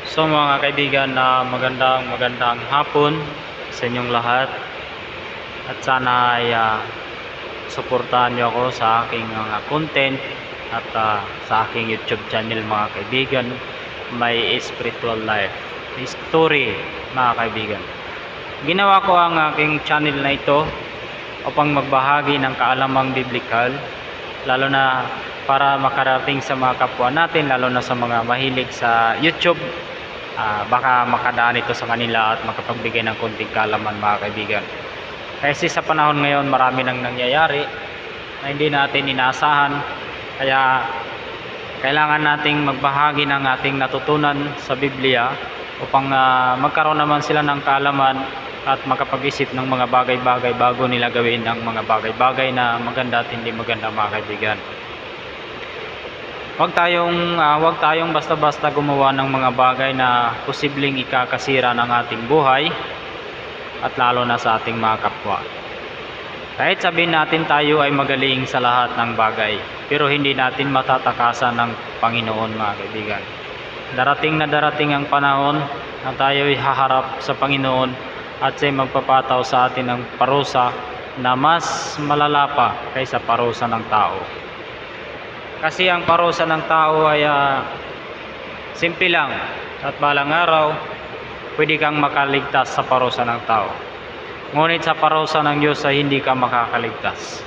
So mga kaibigan, na magandang hapon sa inyong lahat, at sana ay suportahan niyo ako sa aking mga content at sa aking YouTube channel mga kaibigan, My Spiritual Life Story. Mga kaibigan, ginawa ko ang aking channel na ito upang magbahagi ng kaalamang biblikal, lalo na para makarating sa mga kapwa natin, lalo na sa mga mahilig sa YouTube. Baka makadaan ito sa kanila at makapagbigay ng konting kaalaman mga kaibigan. Kasi sa panahon ngayon marami nang nangyayari na hindi natin inaasahan, kaya kailangan nating magbahagi ng ating natutunan sa Biblia upang magkaroon naman sila ng kaalaman at makapag-isip ng mga bagay-bagay bago nila gawin ang mga bagay-bagay na maganda at hindi maganda mga kaibigan. Huwag tayong basta-basta gumawa ng mga bagay na posibleng ikakasira ng ating buhay at lalo na sa ating mga kapwa. Kahit sabihin natin tayo ay magaling sa lahat ng bagay, pero hindi natin matatakasan ng Panginoon mga kaibigan. Darating ang panahon na tayo ay haharap sa Panginoon at siya'y magpapataw sa atin ng parusa na mas malala pa kaysa parusa ng tao. Kasi ang parusa ng tao ay simple lang, at balang araw pwede kang makaligtas sa parusa ng tao. Ngunit sa parusa ng Diyos ay hindi ka makakaligtas.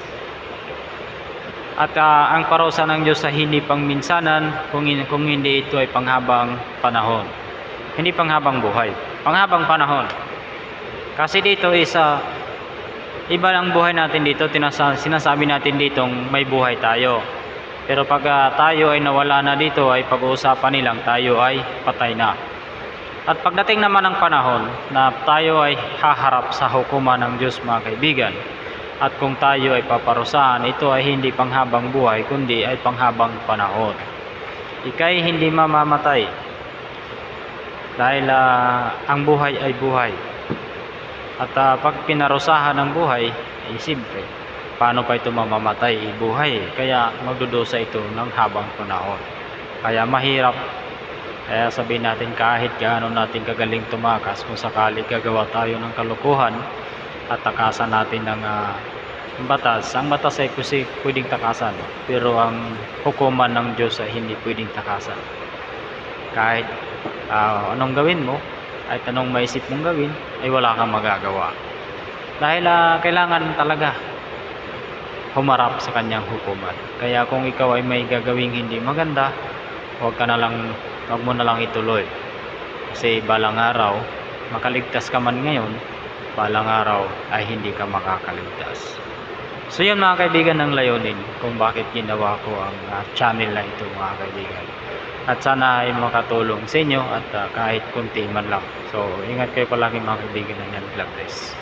At ang parusa ng Diyos ay hindi pangminsanan, kung hindi ito ay panghabang panahon. Hindi panghabang buhay, panghabang panahon. Kasi dito is iba ang buhay natin dito, sinasabi natin ditong may buhay tayo. Pero pag tayo ay nawala na dito, ay pag-uusapan nilang tayo ay patay na. At pagdating naman ng panahon na tayo ay haharap sa hukuman ng Diyos mga kaibigan, at kung tayo ay paparusahan, ito ay hindi panghabang buhay kundi ay panghabang panahon. Ika'y hindi mamamatay dahil ang buhay ay buhay. At pag pinarusahan ng buhay, ay simple, paano pa ito mamamatay? Buhay. Kaya magdudusa ito ng habang panahon. Kaya mahirap. Kaya sabihin natin, kahit gaano natin kagaling tumakas, kung sakali gagawa tayo ng kalukuhan at takasan natin ng batas, ang batas ay kasi pwedeng takasan, pero ang hukuman ng Diyos ay hindi pwedeng takasan. Kahit anong gawin mo, kahit anong maisip mong gawin, ay wala kang magagawa. Dahil kailangan talaga humarap sa kanyang hukuman. Kaya kung ikaw ay may gagawing hindi maganda, huwag mo na lang ituloy. Kasi balang araw, makaligtas ka man ngayon, balang araw ay hindi ka makakaligtas. So yun mga kaibigan, ng layunin kung bakit ginawa ko ang channel na ito mga kaibigan. At sana ay makatulong sa inyo at kahit kunti man lang. So ingat kayo palagi mga kaibigan, and God bless.